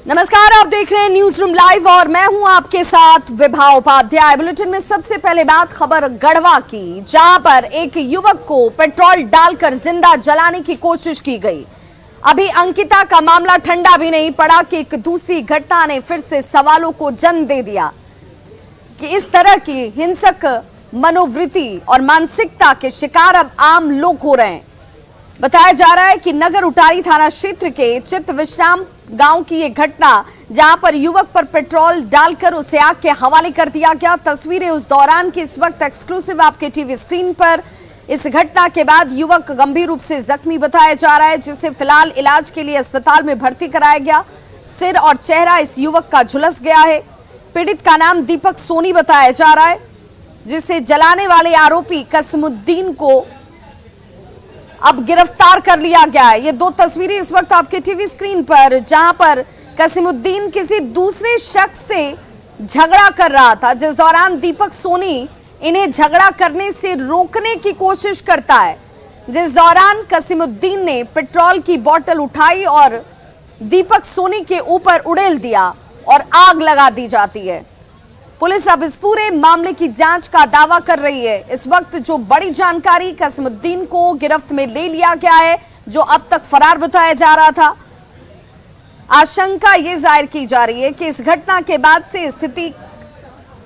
नमस्कार, आप देख रहे हैं न्यूज रूम लाइव और मैं हूं आपके साथ विभा उपाध्याय। बुलेटिन में सबसे पहले बात खबर गढ़वा की, जहां पर एक युवक को पेट्रोल डालकर जिंदा जलाने की कोशिश की गई। अभी अंकिता का मामला ठंडा भी नहीं पड़ा कि एक दूसरी घटना ने फिर से सवालों को जन्म दे दिया कि इस तरह की हिंसक मनोवृत्ति और मानसिकता के शिकार अब आम लोग हो रहे हैं। बताया जा रहा है कि नगर उटारी थाना क्षेत्र के चित्त विश्राम गांव की ये घटना, जहां पर युवक पर पेट्रोल डालकर उसे आग के हवाले कर दिया गया। तस्वीरें उस दौरान की इस वक्त एक्सक्लूसिव आपके टीवी स्क्रीन पर। इस घटना के बाद युवक गंभीर रूप से जख्मी बताया जा रहा है, जिसे फिलहाल इलाज के लिए अस्पताल में भर्ती कराया गया। सिर और चेहरा इस युवक का झुलस गया है। पीड़ित का नाम दीपक सोनी बताया जा रहा है, जिसे जलाने वाले आरोपी कसीमुद्दीन को अब गिरफ्तार कर लिया गया है। ये दो तस्वीरें इस वक्त आपके टीवी स्क्रीन पर, जहां पर कसीमुद्दीन किसी दूसरे शख्स से झगड़ा कर रहा था, जिस दौरान दीपक सोनी इन्हें झगड़ा करने से रोकने की कोशिश करता है। जिस दौरान कसीमुद्दीन ने पेट्रोल की बोतल उठाई और दीपक सोनी के ऊपर उड़ेल दिया और आग लगा दी जाती है। पुलिस अब इस पूरे मामले की जांच का दावा कर रही है। इस वक्त जो बड़ी जानकारी, कसीमुद्दीन को गिरफ्त में ले लिया गया है, जो अब तक फरार बताया जा रहा था। आशंका ये जाहिर की जा रही है कि इस घटना के बाद से स्थिति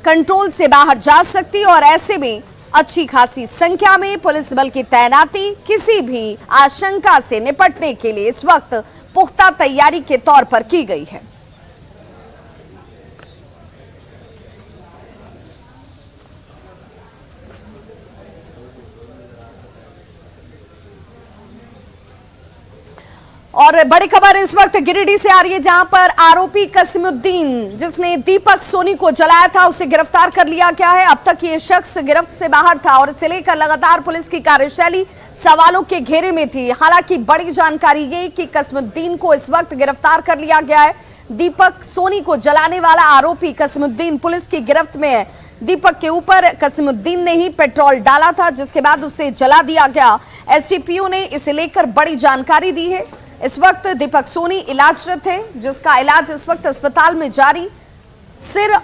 कंट्रोल से बाहर जा सकती है और ऐसे में अच्छी खासी संख्या में पुलिस बल की तैनाती किसी भी आशंका से निपटने के लिए इस वक्त पुख्ता तैयारी के तौर पर की गई है। और बड़ी खबर इस वक्त गिरिडीह से आ रही है, जहां पर आरोपी कसीमुद्दीन, जिसने दीपक सोनी को जलाया था, उसे गिरफ्तार कर लिया गया है। अब तक ये शख्स गिरफ्त से बाहर था और इसे लेकर लगातार पुलिस की कार्यशैली सवालों के घेरे में थी। हालांकि बड़ी जानकारी ये कि कसीमुद्दीन को इस वक्त गिरफ्तार कर लिया गया है। दीपक सोनी को जलाने वाला आरोपी कसीमुद्दीन पुलिस की गिरफ्त में है। दीपक के ऊपर कसीमुद्दीन ने ही पेट्रोल डाला था, जिसके बाद उसे जला दिया गया। एसडीपीओ ने इसे लेकर बड़ी जानकारी दी है। इस वक्त दीपक सोनी इलाजरत है, जिसका इलाज इस वक्त अस्पताल में जारी। सिर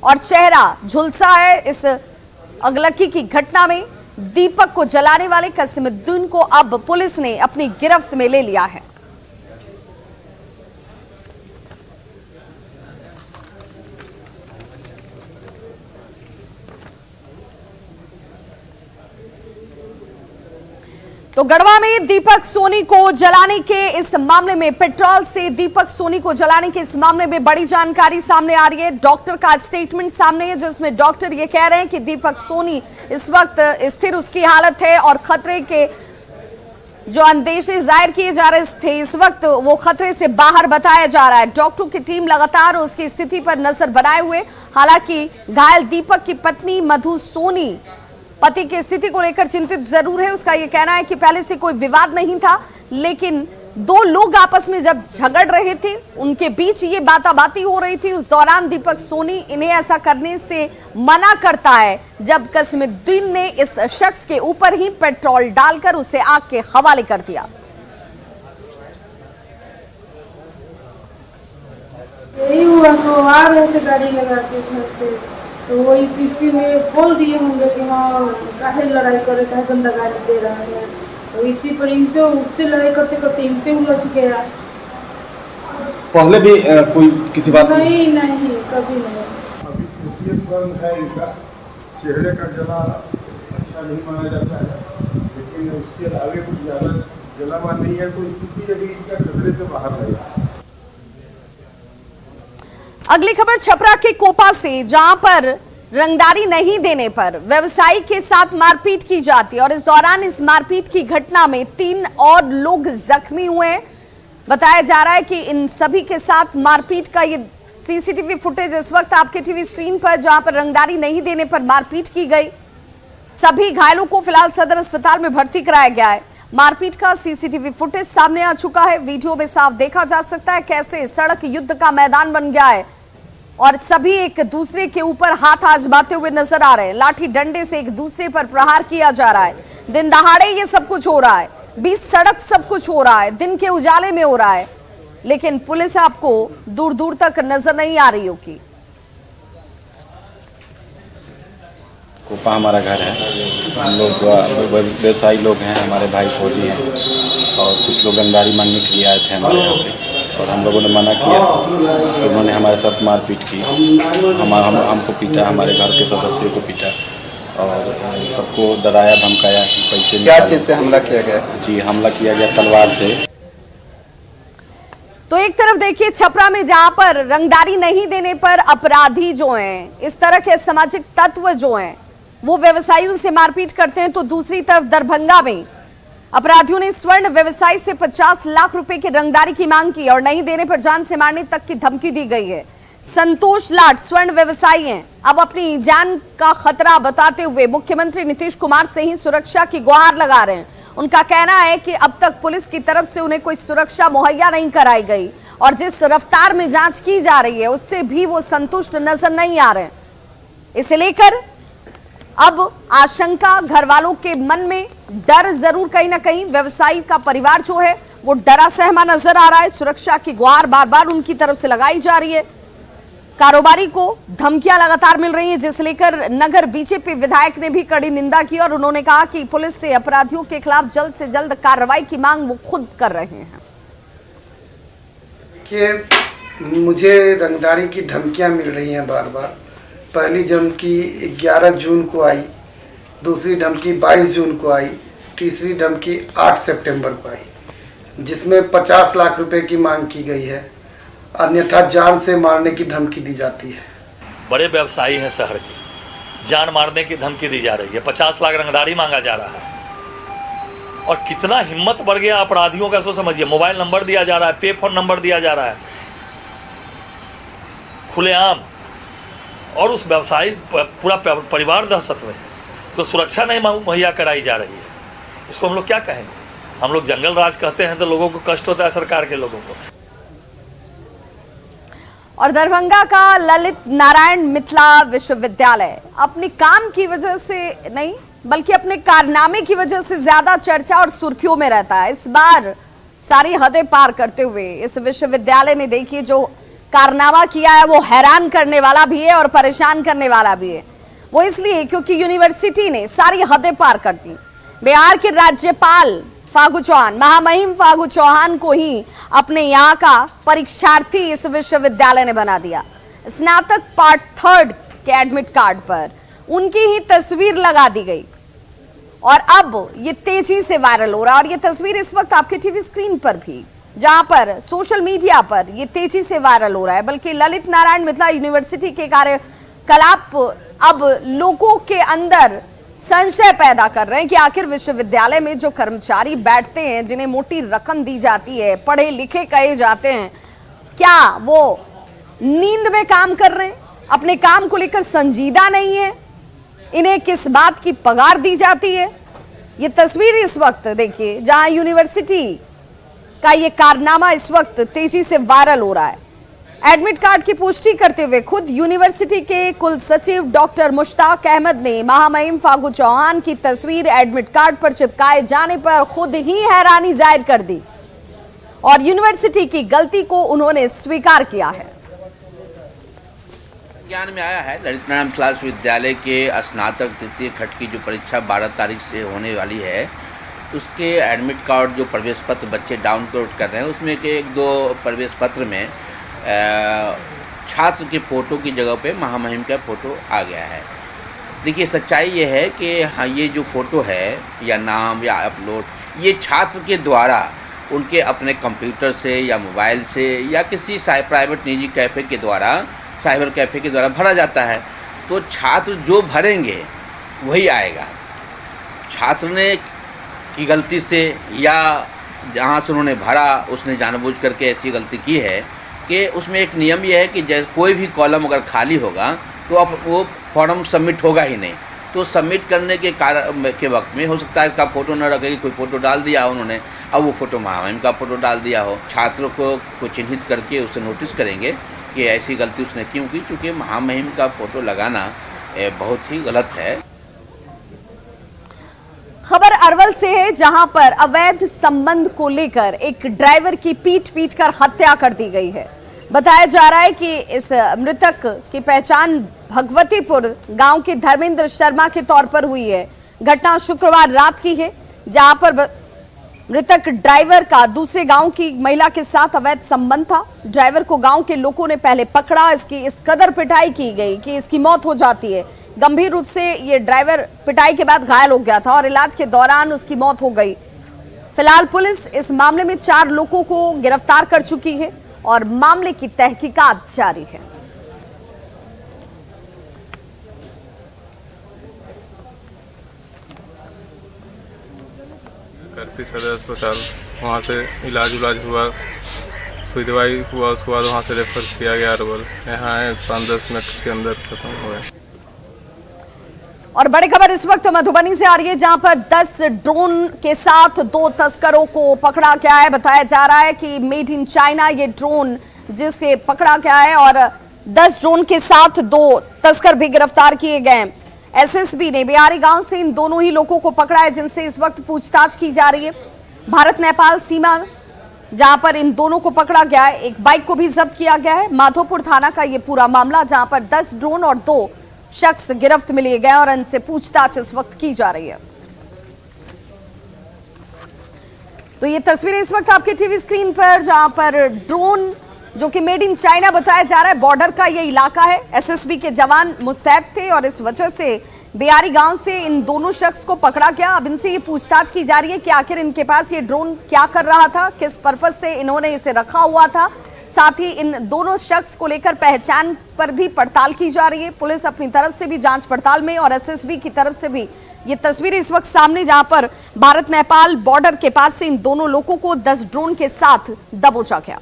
और चेहरा झुलसा है। इस अगलगी की घटना में दीपक को जलाने वाले कसीमुद्दीन को अब पुलिस ने अपनी गिरफ्त में ले लिया है। तो गढ़वा में दीपक सोनी को जलाने के इस मामले में, पेट्रोल से दीपक सोनी को जलाने के इस मामले में बड़ी जानकारी सामने आ रही है। डॉक्टर का स्टेटमेंट सामने है, जिसमें डॉक्टर ये कह रहे हैं कि दीपक सोनी इस वक्त स्थिर उसकी हालत है और खतरे के जो अंदेशे जाहिर किए जा रहे थे, इस वक्त वो खतरे से बाहर बताया जा रहा है। डॉक्टरों की टीम लगातार उसकी स्थिति पर नजर बनाए हुए। हालांकि घायल दीपक की पत्नी मधु सोनी पति की स्थिति को लेकर चिंतित जरूर है। उसका यह कहना है कि पहले से कोई विवाद नहीं था, लेकिन दो लोग आपस में जब झगड़ रहे थे, उनके बीच ये बाताबाती हो रही थी। उस दौरान दीपक सोनी इन्हें ऐसा करने से मना करता है, जब कसीमुद्दीन ने इस शख्स के ऊपर ही पेट्रोल डालकर उसे आग के हवाले कर दिया। यही हुआ तो आ रहे थे गाड़ी लगा के घर पे, तो वो इसी में बोल दिए होंगे कि हाँ काहे लड़ाई करे, काहे गंदा गाली दे रहा है। तो इसी पर इनसे उससे लड़ाई करते करते इनसे उलझ गया। पहले भी कोई किसी बात नहीं कभी नहीं। अभी है इनका चेहरे का जला अच्छा नहीं माना जाता है, लेकिन उसके अलावा कुछ ज़्यादा जलावा नहीं है, तो स्थिति अभी इनका खतरे से बाहर है। अगली खबर छपरा के कोपा से, जहां पर रंगदारी नहीं देने पर व्यवसायी के साथ मारपीट की जाती है और इस दौरान इस मारपीट की घटना में 3 और लोग जख्मी हुए हैं। बताया जा रहा है कि इन सभी के साथ मारपीट का ये सीसीटीवी फुटेज इस वक्त आपके टीवी स्क्रीन पर, जहां पर रंगदारी नहीं देने पर मारपीट की गई। सभी घायलों को फिलहाल सदर अस्पताल में भर्ती कराया गया है। मारपीट का सीसीटीवी फुटेज सामने आ चुका है। वीडियो में साफ देखा जा सकता है कैसे सड़क युद्ध का मैदान बन गया है और सभी एक दूसरे के ऊपर हाथ आजमाते हुए नजर आ रहे हैं। लाठी डंडे से एक दूसरे पर प्रहार किया जा रहा है। दिन दहाड़े ये सब कुछ हो रहा है, बीच सड़क सब कुछ हो रहा है, दिन के उजाले में हो रहा है। लेकिन पुलिस आपको दूर दूर तक नजर नहीं आ रही होगी। कोपा हमारा घर है। हम लोग व्यवसायी लोग हैं, हमारे भाई फौजी हैं और कुछ लोग रंगदारी मांगने के लिए आए थे हमारे यहाँ पे और हम लोगों ने मना किया तो उन्होंने हमारे साथ मारपीट की। हमको पीटा, हमारे घर के सदस्यों को पीटा और सबको डराया धमकाया कि पैसे क्या चीज़ से हमला किया गया? जी, हमला किया गया तलवार से। तो एक तरफ देखिए छपरा में जहां पर रंगदारी नहीं देने पर अपराधी जो हैं, इस तरह के सामाजिक तत्व जो हैं वो व्यवसायियों से मारपीट करते हैं, तो दूसरी तरफ दरभंगा में अपराधियों ने स्वर्ण व्यवसायी से 50 लाख रुपए की रंगदारी की मांग की और नहीं देने पर जान से मारने तक की धमकी दी गई है। संतोष लाट स्वर्ण व्यवसायी हैं, अब अपनी जान का खतरा बताते हुए मुख्यमंत्री नीतीश कुमार से ही सुरक्षा की गुहार लगा रहे हैं। उनका कहना है कि अब तक पुलिस की तरफ से उन्हें कोई सुरक्षा मुहैया नहीं कराई गई और जिस रफ्तार में जांच की जा रही है उससे भी वो संतुष्ट नजर नहीं आ रहे। इसे लेकर अब आशंका घर वालों के मन में, डर जरूर कहीं ना कहीं व्यवसायी का परिवार जो है वो डरा सहमा नजर आ रहा है। सुरक्षा की गुहार बार बार उनकी तरफ से लगाई जा रही है। कारोबारी को धमकियां लगातार मिल रही हैं, जिसे लेकर नगर बीजेपी विधायक ने भी कड़ी निंदा की और उन्होंने कहा कि पुलिस से अपराधियों के खिलाफ जल्द से जल्द कार्रवाई की मांग वो खुद कर रहे हैं। कि मुझे रंगदारी की धमकियां मिल रही हैं बार बार। पहली धमकी 11 जून को आई, दूसरी धमकी 22 जून को आई, तीसरी धमकी 8 सितंबर को आई, जिसमें 50 लाख रुपए की मांग की गई है, अन्यथा जान से मारने की धमकी दी जाती है। बड़े व्यवसायी हैं शहर के, जान मारने की धमकी दी जा रही है, 50 लाख रंगदारी मांगा जा रहा है। और कितना हिम्मत बढ़ गया अपराधियों का, सो समझिए। मोबाइल नंबर दिया जा रहा है, पे फोन नंबर दिया जा रहा है खुलेआम, और उस व्यवसायी पूरा परिवार दहशत में है, तो सुरक्षा नहीं मुहैया कराई जा रही है। इसको हम लोग क्या कहेंगे? हम लोग जंगल राज कहते हैं तो लोगों को कष्ट होता है, सरकार के लोगों को। और दरभंगा का ललित नारायण मिथिला विश्वविद्यालय अपने काम की वजह से नहीं बल्कि अपने कारनामे की वजह से ज्यादा चर्चा और सुर्खियों में रहता है। इस बार सारी हदें पार करते हुए इस विश्वविद्यालय ने देखिए जो कारनामा किया है वो हैरान करने वाला भी है और परेशान करने वाला भी है। वो इसलिए क्योंकि यूनिवर्सिटी ने सारी हदें पार कर दी। बिहार के राज्यपाल फागू चौहान, महामहिम फागू चौहान को ही अपने यहाँ का परीक्षार्थी इस विश्वविद्यालय ने बना दिया। स्नातक पार्ट 3 के एडमिट कार्ड पर उनकी ही तस्वीर लगा दी गई और अब ये तेजी से वायरल हो रहा है। और ये तस्वीर इस वक्त आपके टीवी स्क्रीन पर भी, जहां पर सोशल मीडिया पर ये तेजी से वायरल हो रहा है। बल्कि ललित नारायण मिथिला यूनिवर्सिटी के कार्यकलाप अब लोगों के अंदर संशय पैदा कर रहे हैं कि आखिर विश्वविद्यालय में जो कर्मचारी बैठते हैं, जिन्हें मोटी रकम दी जाती है, पढ़े लिखे कहे जाते हैं, क्या वो नींद में काम कर रहे हैं, अपने काम को लेकर संजीदा नहीं है, इन्हें किस बात की पगार दी जाती है। ये तस्वीर इस वक्त देखिए जहां यूनिवर्सिटी का ये कारनामा इस वक्त तेजी से वायरल हो रहा है। एडमिट कार्ड की पुष्टि करते हुए खुद यूनिवर्सिटी के कुल सचिव डॉक्टर मुश्ताक अहमद ने महामहिम फागू चौहान की तस्वीर एडमिट कार्ड पर चिपकाए जाने पर खुद ही हैरानी जाहिर कर दी और यूनिवर्सिटी की गलती को उन्होंने स्वीकार किया है। ज्ञान में आया है ललित नारायण मिथिला विश्वविद्यालय के स्नातक तृतीय खंड की जो परीक्षा 12 तारीख से होने वाली है, उसके एडमिट कार्ड जो प्रवेश पत्र बच्चे डाउनलोड कर रहे हैं, उसमें के 1-2 प्रवेश पत्र में छात्र के फ़ोटो की जगह पे महामहिम का फ़ोटो आ गया है। देखिए सच्चाई ये है कि हाँ, ये जो फ़ोटो है या नाम या अपलोड, ये छात्र के द्वारा उनके अपने कंप्यूटर से या मोबाइल से या किसी प्राइवेट निजी कैफ़े के द्वारा, साइबर कैफ़े के द्वारा भरा जाता है। तो छात्र जो भरेंगे वही आएगा। छात्र ने की गलती से या जहाँ से उन्होंने भरा उसने जानबूझ करके ऐसी गलती की है कि उसमें एक नियम यह है कि कोई भी कॉलम अगर खाली होगा तो अब वो फॉर्म सबमिट होगा ही नहीं। तो सबमिट करने के वक्त में हो सकता है इसका फ़ोटो न रखे, कोई फ़ोटो डाल दिया हो उन्होंने, अब वो फ़ोटो महामहिम का फ़ोटो डाल दिया हो। छात्रों को चिन्हित करके उसे नोटिस करेंगे कि ऐसी गलती उसने क्यों की, क्योंकि महामहिम का फ़ोटो लगाना बहुत ही गलत है। खबर अरवल से है, जहां पर अवैध संबंध को लेकर एक ड्राइवर की पीट कर हत्या कर दी गई है। बताया जा रहा है कि इस मृतक की पहचान भगवतीपुर गांव के धर्मेंद्र शर्मा के तौर पर हुई है। घटना शुक्रवार रात की है, जहां पर मृतक ड्राइवर का दूसरे गांव की महिला के साथ अवैध संबंध था। ड्राइवर को गांव के लोगों ने पहले पकड़ा, इसकी इस कदर पिटाई की गई कि इसकी मौत हो जाती है। गंभीर रूप से ये ड्राइवर पिटाई के बाद घायल हो गया था और इलाज के दौरान उसकी मौत हो गई। फिलहाल पुलिस इस मामले में 4 लोगों को गिरफ्तार कर चुकी है और मामले की तहकीकात जारी है। करपी सदर अस्पताल, वहाँ से इलाज हुआ, सुई दवाई हुआ, उसके बाद वहाँ से रेफर किया गया अरवल। यहाँ आए 5-10 मिनट के अंदर खत्म हो गया। और बड़ी खबर इस वक्त मधुबनी से आ रही है, जहां पर 10 ड्रोन के साथ 2 तस्करों को पकड़ा गया है। बताया जा रहा है कि मेड इन चाइना ये ड्रोन जिसके पकड़ा गया है और 10 ड्रोन के साथ 2 तस्कर भी गिरफ्तार किए गए हैं। एसएसबी ने बिहारी गांव से इन दोनों ही लोगों को पकड़ा है, जिनसे इस वक्त पूछताछ की जा रही है। भारत नेपाल सीमा जहां पर इन दोनों को पकड़ा गया है, एक बाइक को भी जब्त किया गया है। माधोपुर थाना का ये पूरा मामला, जहां पर 10 ड्रोन और 2 शख्स गिरफ्त में लिए गए और इनसे पूछताछ इस वक्त की जा रही है। तो ये तस्वीरें इस वक्त आपके टीवी स्क्रीन पर, जहां पर ड्रोन जो कि मेड इन चाइना बताया जा रहा है, बॉर्डर का ये इलाका है। एसएसबी के जवान मुस्तैद थे और इस वजह से बिहारी गांव से इन दोनों शख्स को पकड़ा गया। अब इनसे ये पूछताछ की जा रही है कि आखिर इनके पास ये ड्रोन क्या कर रहा था, किस पर्पज से इन्होंने इसे रखा हुआ था। साथ ही इन दोनों शख्स को लेकर पहचान पर भी पड़ताल की जा रही है। पुलिस अपनी तरफ से भी जांच पड़ताल में और एसएसबी की तरफ से भी ये तस्वीर इस वक्त सामने, जहां पर भारत नेपाल बॉर्डर के पास से इन दोनों लोगों को 10 ड्रोन के साथ दबोचा गया।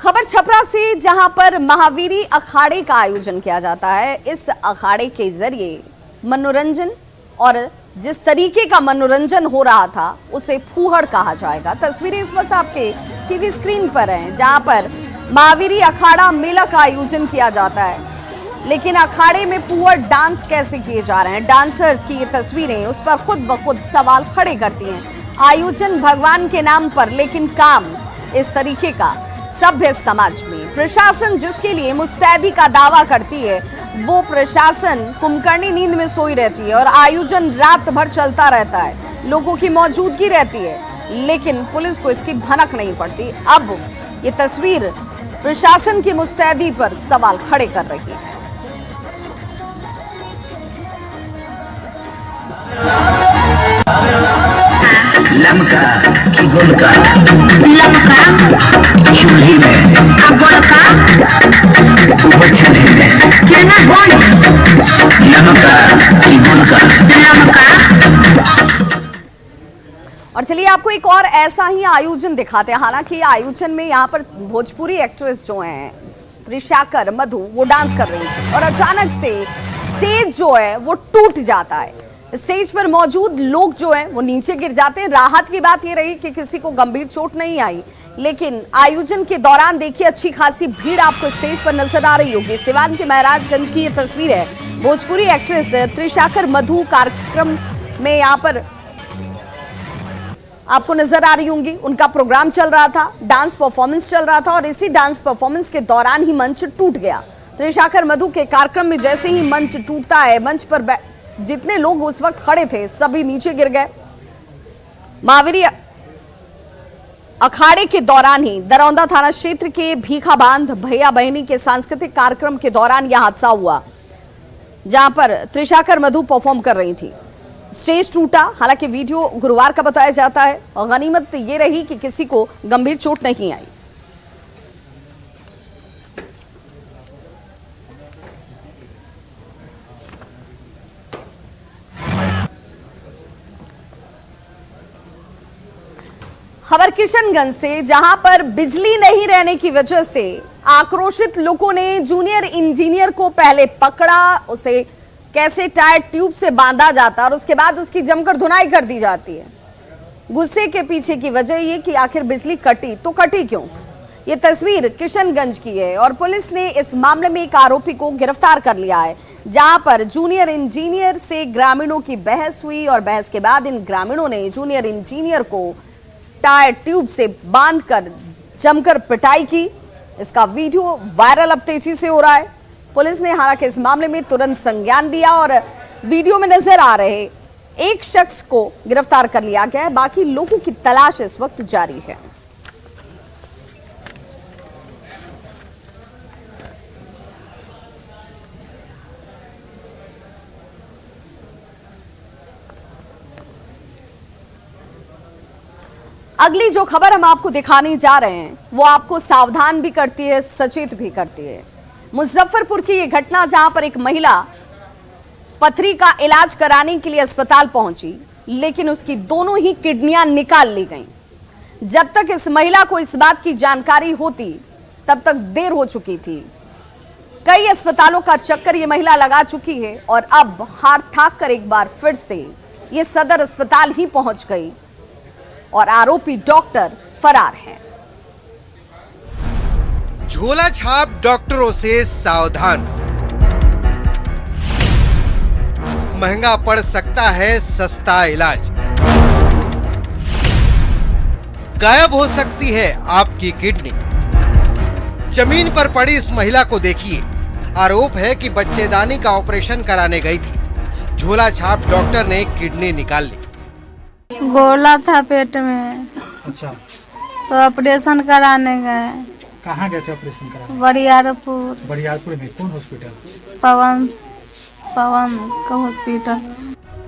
खबर छपरा से, जहां पर महावीरी अखाड़े का आयोजन किया जाता है। इस अखाड़े के जरिए मनोरंजन, और जिस तरीके का मनोरंजन हो रहा था उसे फूहड़ कहा जाएगा। तस्वीरें इस वक्त आपके टीवी स्क्रीन पर हैं, जहां पर महावीरी अखाड़ा मेला का आयोजन किया जाता है। लेकिन अखाड़े में फूहड़ डांस कैसे किए जा रहे हैं, डांसर्स की ये तस्वीरें उस पर खुद ब खुद सवाल खड़े करती हैं। आयोजन भगवान के नाम पर, लेकिन काम इस तरीके का। सभ्य समाज में प्रशासन जिसके लिए मुस्तैदी का दावा करती है, वो प्रशासन कुंभकर्णी नींद में सोई रहती है और आयोजन रात भर चलता रहता है, लोगों की मौजूदगी रहती है, लेकिन पुलिस को इसकी भनक नहीं पड़ती। अब ये तस्वीर प्रशासन की मुस्तैदी पर सवाल खड़े कर रही है। लमका की गोलका, लमका चूल्ही में, गोलका चूल्ही में, केना गोल, लमका की गोलका, लमका। और चलिए आपको एक और ऐसा ही आयोजन दिखाते हैं। हालांकि आयोजन में यहाँ पर भोजपुरी एक्ट्रेस जो हैं त्रिशाकर मधु, वो डांस कर रही थी और अचानक से स्टेज जो है वो टूट जाता है। स्टेज पर मौजूद लोग जो हैं वो नीचे गिर जाते हैं। राहत की बात ये रही कि किसी को गंभीर चोट नहीं आई, लेकिन आयोजन के दौरान देखिए अच्छी खासी भीड़ आपको स्टेज पर नजर आ रही होगी। सिवान के महाराजगंज की ये तस्वीर है। भोजपुरी एक्ट्रेस त्रिशाकर मधु कार्यक्रम में यहाँ पर आपको नजर आ रही होंगी। उनका प्रोग्राम चल रहा था, डांस परफॉर्मेंस चल रहा था और इसी डांस परफॉर्मेंस के दौरान ही मंच टूट गया। त्रिशाकर मधु के कार्यक्रम में जैसे ही मंच टूटता है, मंच पर जितने लोग उस वक्त खड़े थे सभी नीचे गिर गए। महावीरी अखाड़े के दौरान ही दरौंदा थाना क्षेत्र के भीखा बांध भैया बहनी के सांस्कृतिक कार्यक्रम के दौरान यह हादसा हुआ, जहां पर त्रिशाकर मधु परफॉर्म कर रही थी। स्टेज टूटा। हालांकि वीडियो गुरुवार का बताया जाता है और गनीमत ये रही कि किसी को गंभीर चोट नहीं आई। खबर किशनगंज से, जहां पर बिजली नहीं रहने की वजह से आक्रोशित लोगों ने जूनियर इंजीनियर को पहले पकड़ा, उसे कैसे टायर ट्यूब से बांधा जाता और उसके बाद उसकी जमकर धुनाई कर दी जाती है। गुस्से के पीछे की वजह ये कि आखिर बिजली कटी तो कटी क्यों। ये तस्वीर किशनगंज की है और पुलिस ने इस मामले में एक आरोपी को गिरफ्तार कर लिया है, जहां पर जूनियर इंजीनियर से ग्रामीणों की बहस हुई और बहस के बाद इन ग्रामीणों ने जूनियर इंजीनियर को टायर ट्यूब से बांधकर जमकर पिटाई की। इसका वीडियो वायरल अब तेजी से हो रहा है। पुलिस ने हालांकि इस मामले में तुरंत संज्ञान लिया और वीडियो में नजर आ रहे एक शख्स को गिरफ्तार कर लिया गया है। बाकी लोगों की तलाश इस वक्त जारी है। अगली जो खबर हम आपको दिखाने जा रहे हैं वो आपको सावधान भी करती है, सचेत भी करती है। मुजफ्फरपुर की ये घटना, जहां पर एक महिला पथरी का इलाज कराने के लिए अस्पताल पहुंची, लेकिन उसकी दोनों ही किडनियां निकाल ली गईं। जब तक इस महिला को इस बात की जानकारी होती तब तक देर हो चुकी थी। कई अस्पतालों का चक्कर ये महिला लगा चुकी है और अब हार थाक कर एक बार फिर से ये सदर अस्पताल ही पहुंच गई और आरोपी डॉक्टर फरार है। झोला छाप डॉक्टरों से सावधान, महंगा पड़ सकता है सस्ता इलाज, गायब हो सकती है आपकी किडनी। जमीन पर पड़ी इस महिला को देखिए। आरोप है कि बच्चेदानी का ऑपरेशन कराने गई थी। झोला छाप डॉक्टर ने किडनी निकाल ली। गोला था पेट में। अच्छा, तो ऑपरेशन कराने गए। कहाँ गए थे ऑपरेशन कराने? बरियारपुर। बरियारपुर में कौन हॉस्पिटल? पवन का हॉस्पिटल।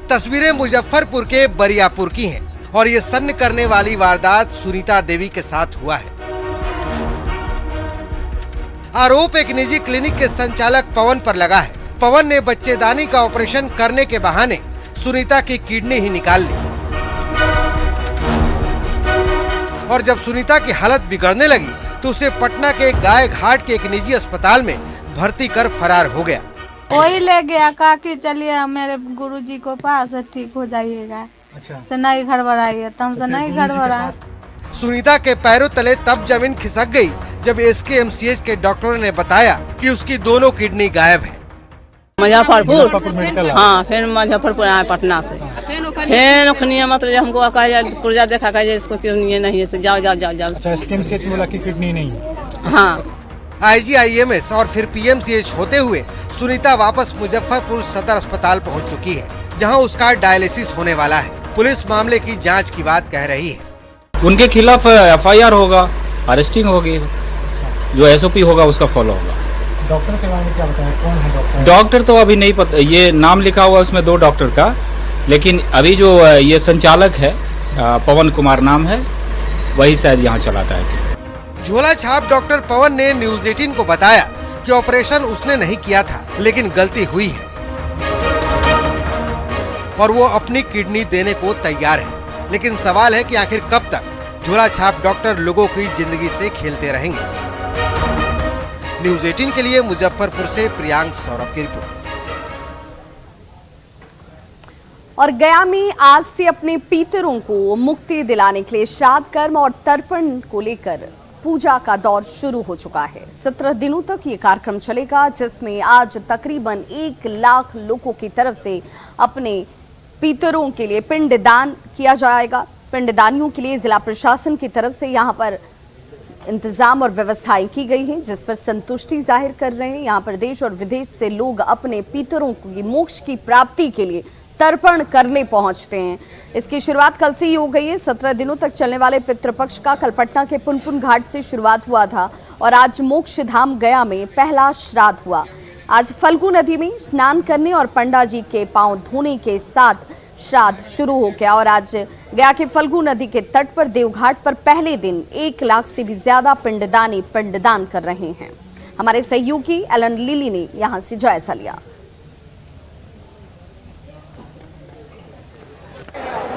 तस्वीरें मुजफ्फरपुर के बरियापुर की हैं और ये सन्न करने वाली वारदात सुनीता देवी के साथ हुआ है। आरोप एक निजी क्लिनिक के संचालक पवन पर लगा है। पवन ने बच्चेदानी का ऑपरेशन करने के बहाने सुनीता की किडनी ही निकाल ली और जब सुनीता की हालत बिगड़ने लगी तो उसे पटना के गाय घाट के एक निजी अस्पताल में भर्ती कर फरार हो गया। वही ले गया, कहा कि चलिए मेरे गुरुजी को पास ठीक हो जाइएगा। अच्छा, से नहीं गड़बड़ाइए, तब से नहीं गड़बड़ा। सुनीता के पैरों तले तब जमीन खिसक गई जब SKMCH के डॉक्टरों ने बताया कि उसकी दोनों किडनी गायब है। मुजफ्फरपुर, हाँ, फिर मुजफ्फरपुर आए पटना से। फिर खनिया मतलब हमको पुर्जा देखा कहा इसको किडनी नहीं है, जाओ जाओ जाओ जाओ। अच्छा, SKMCH में बोला कि किडनी नहीं है। हाँ, IGIMS और फिर PMCH होते हुए सुनीता वापस मुजफ्फरपुर सदर अस्पताल पहुंच चुकी है, जहां उसका डायलिसिस होने वाला है। पुलिस मामले की जांच की बात कह रही है। उनके खिलाफ FIR होगा, अरेस्टिंग होगी, जो SOP होगा उसका फॉलो होगा। डॉक्टर के बारे में क्या बताया, कौन है डॉक्टर? डॉक्टर तो अभी नहीं पता, ये नाम लिखा हुआ उसमें 2 डॉक्टर का, लेकिन अभी जो ये संचालक है पवन कुमार नाम है, वही शायद यहाँ चलाता है। झोला छाप डॉक्टर पवन ने न्यूज 18 को बताया कि ऑपरेशन उसने नहीं किया था, लेकिन गलती हुई है और वो अपनी किडनी देने को तैयार है। लेकिन सवाल है कि आखिर कब तक झोला छाप डॉक्टर लोगों की जिंदगी से खेलते रहेंगे। न्यूज 18 के लिए मुजफ्फरपुर से प्रियांक सौरभ की रिपोर्ट। और गया में आज से अपने पितरों को मुक्ति दिलाने के लिए श्राद्ध कर्म और तर्पण को लेकर पूजा का दौर शुरू हो चुका है। 17 दिनों तक ये कार्यक्रम चलेगा, जिसमें आज तकरीबन 1 लाख लोगों की तरफ से अपने पितरों के लिए पिंडदान किया जाएगा। पिंडदानियों के लिए जिला प्रशासन की तरफ से यहाँ पर इंतजाम और व्यवस्थाएं की गई हैं, जिस पर संतुष्टि जाहिर कर रहे हैं। यहाँ पर देश और विदेश से लोग अपने पितरों की मोक्ष की प्राप्ति के लिए तर्पण करने पहुंचते हैं। इसकी शुरुआत कल से ही हो गई है। 17 दिनों तक चलने वाले पितृपक्ष का कल पटना के पुनपुन घाट से शुरुआत हुआ था और आज मोक्ष धाम गया में पहला श्राद्ध हुआ। आज फल्गु नदी में स्नान करने और पंडा जी के पांव धोने के साथ श्राद्ध शुरू हो गया और आज गया के फल्गु नदी के तट पर देवघाट पर पहले दिन 1 लाख से भी ज्यादा पिंडदानी पिंडदान कर रहे हैं। हमारे सहयोगी एलन लिली ने यहां से जायजा लिया।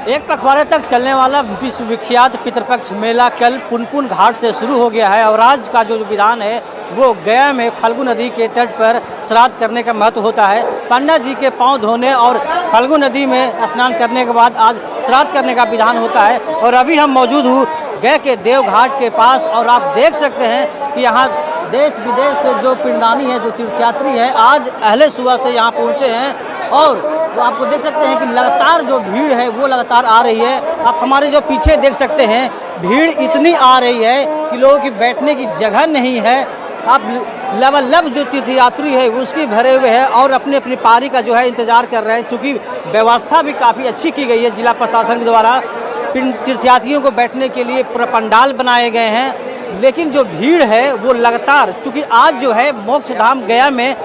एक पखवाड़े तक चलने वाला विश्व विख्यात पितृपक्ष मेला कल पुनपुन घाट से शुरू हो गया है और आज का जो विधान है वो गया में फल्गु नदी के तट पर श्राद्ध करने का महत्व होता है। पंडा जी के पांव धोने और फल्गु नदी में स्नान करने के बाद आज श्राद्ध करने का विधान होता है। और अभी हम मौजूद हूँ गया के देवघाट के पास और आप देख सकते हैं कि यहाँ देश विदेश से जो पिंडदानी है, जो तीर्थयात्री है, आज अहले सुबह से यहाँ पहुँचे हैं और तो आपको देख सकते हैं कि लगातार जो भीड़ है वो लगातार आ रही है। आप हमारे जो पीछे देख सकते हैं भीड़ इतनी आ रही है कि लोगों की बैठने की जगह नहीं है। आप लबालब जो तीर्थयात्री है उसकी भरे हुए हैं और अपनी अपनी पारी का जो है इंतज़ार कर रहे हैं, चूँकि व्यवस्था भी काफ़ी अच्छी की गई है जिला प्रशासन के द्वारा। तीर्थयात्रियों को बैठने के लिए पूरा पंडाल बनाए गए हैं, लेकिन जो भीड़ है वो लगातार, चूँकि आज जो है मोक्ष धाम गया में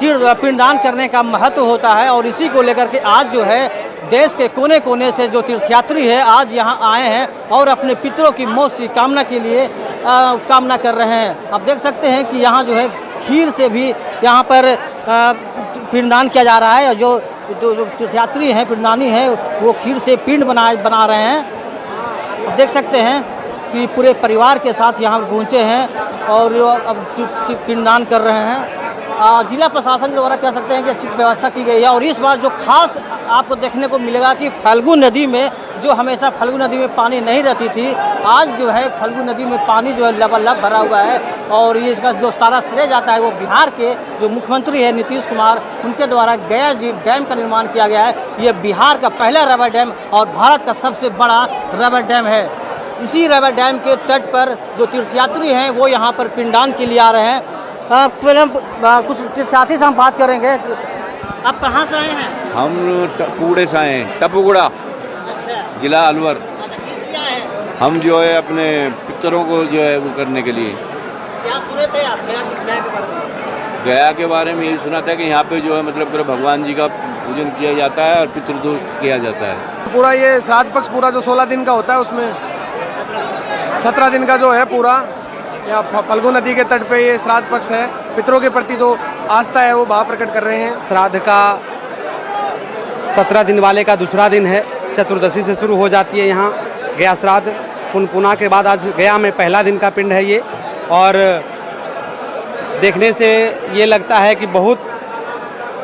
पिंडदान करने का महत्व होता है और इसी को लेकर के आज जो है देश के कोने कोने से जो तीर्थयात्री है आज यहाँ आए हैं और अपने पितरों की मोक्ष की कामना के लिए कामना कर रहे हैं। आप देख सकते हैं कि यहाँ जो है खीर से भी यहाँ पर पिंडदान किया जा रहा है। जो तीर्थयात्री हैं, पिंडदानी हैं, वो खीर से पिंड बना रहे हैं। आप देख सकते हैं कि पूरे परिवार के साथ यहाँ पहुँचे हैं और अब पिंडदान कर रहे हैं। जिला प्रशासन के द्वारा कह सकते हैं कि अच्छी व्यवस्था की गई है और इस बार जो खास आपको देखने को मिलेगा कि फल्गु नदी में, जो हमेशा फल्गु नदी में पानी नहीं रहती थी, आज जो है फल्गु नदी में पानी जो है लबालब भरा हुआ है और ये इसका जो सारा श्रेय जाता है वो बिहार के जो मुख्यमंत्री है नीतीश कुमार, उनके द्वारा गया जी डैम का निर्माण किया गया है। ये बिहार का पहला रबर डैम और भारत का सबसे बड़ा रबर डैम है। इसी रबर डैम के तट पर जो तीर्थयात्री हैं वो यहाँ पर पिंडदान के लिए आ रहे हैं। पहले हम कुछ तीर्थयात्री से हम बात करेंगे। आप कहाँ से आए हैं? हम कूड़े से आए हैं, टपुगुड़ा, जिला अलवर। किसके आए हैं? हम जो है अपने पितरों को जो है वो करने के लिए। क्या सुने थे आप गया के बारे में? गया के बारे में यही सुना था कि यहाँ पे जो है मतलब भगवान जी का पूजन किया जाता है और पितृदोष किया जाता है। पूरा ये श्राद्ध पक्ष पूरा जो 16 दिन का होता है उसमें 17 दिन का जो है पूरा या फल्गु नदी के तट पे ये श्राद्ध पक्ष है। पितरों के प्रति जो आस्था है वो भाव प्रकट कर रहे हैं। श्राद्ध का 17 दिन वाले का दूसरा दिन है, चतुर्दशी से शुरू हो जाती है यहाँ गया श्राद्ध। पुनपुना के बाद आज गया में पहला दिन का पिंड है ये और देखने से ये लगता है कि बहुत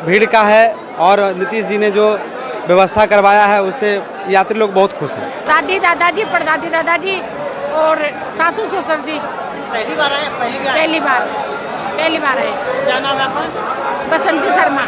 भीड़ का है और नीतीश जी ने जो व्यवस्था करवाया है उससे यात्री लोग बहुत खुश हैं। दादी दादाजी, परदादी दादाजी और सासू ससुर जी पहली बार आए? पहली बार आए। क्या नाम है आपका? बसंती शर्मा।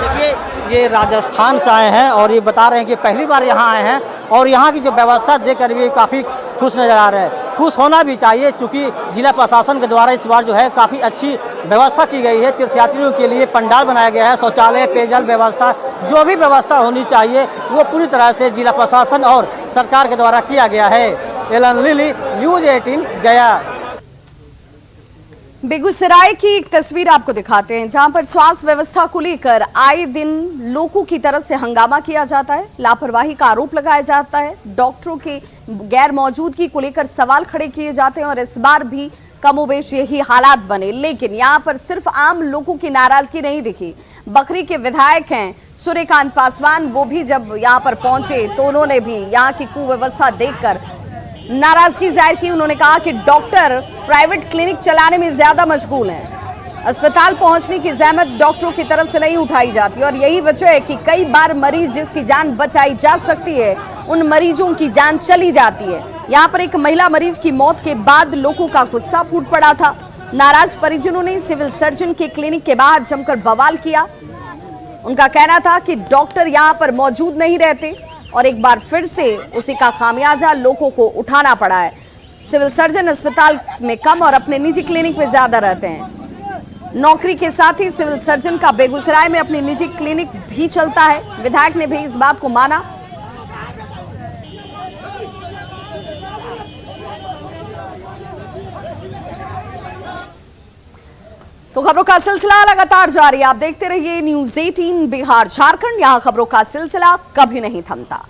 देखिए ये राजस्थान से आए हैं और ये बता रहे हैं कि पहली बार यहाँ आए हैं और यहाँ की जो व्यवस्था देखकर भी काफ़ी खुश नज़र आ रहे हैं। खुश होना भी चाहिए, चूँकि जिला प्रशासन के द्वारा इस बार जो है काफ़ी अच्छी व्यवस्था की गई है। तीर्थयात्रियों के लिए पंडाल बनाया गया है, शौचालय, पेयजल व्यवस्था, जो भी व्यवस्था होनी चाहिए वो पूरी तरह से जिला प्रशासन और सरकार के द्वारा किया गया है। एलन लिली, न्यूज़ 18 गया। बेगूसराय की एक तस्वीर आपको दिखाते हैं जहां पर स्वास्थ्य व्यवस्था को लेकर आए दिन लोगों की तरफ से हंगामा किया जाता है, लापरवाही का आरोप लगाया जाता है, डॉक्टरों की गैर मौजूदगी को लेकर सवाल खड़े किए जाते हैं और इस बार भी कमोबेश यही हालात बने। लेकिन यहां पर सिर्फ आम लोगों की नाराजगी नहीं दिखी। बखरी के विधायक हैं सूर्यकांत पासवान, वो भी जब यहां पर पहुंचे तो उन्होंने भी यहां की कुव्यवस्था देखकर नाराजगी जाहिर की। उन्होंने कहा कि डॉक्टर प्राइवेट क्लिनिक चलाने में ज्यादा मशगूल हैं, अस्पताल पहुंचने की जहमत डॉक्टरों की तरफ से नहीं उठाई जाती और यही वजह है कि कई बार मरीज जिसकी जान बचाई जा सकती है उन मरीजों की जान चली जाती है। यहाँ पर एक महिला मरीज की मौत के बाद लोगों का गुस्सा फूट पड़ा था। नाराज परिजनों ने सिविल सर्जन के क्लिनिक के बाहर जमकर बवाल किया। उनका कहना था कि डॉक्टर यहाँ पर मौजूद नहीं रहते और एक बार फिर से उसी का खामियाजा लोगों को उठाना पड़ा है। सिविल सर्जन अस्पताल में कम और अपने निजी क्लिनिक में ज्यादा रहते हैं। नौकरी के साथ ही सिविल सर्जन का बेगूसराय में अपनी निजी क्लिनिक भी चलता है। विधायक ने भी इस बात को माना। तो खबरों का सिलसिला लगातार जारी, आप देखते रहिए न्यूज़ 18 बिहार झारखंड। यहां खबरों का सिलसिला कभी नहीं थमता।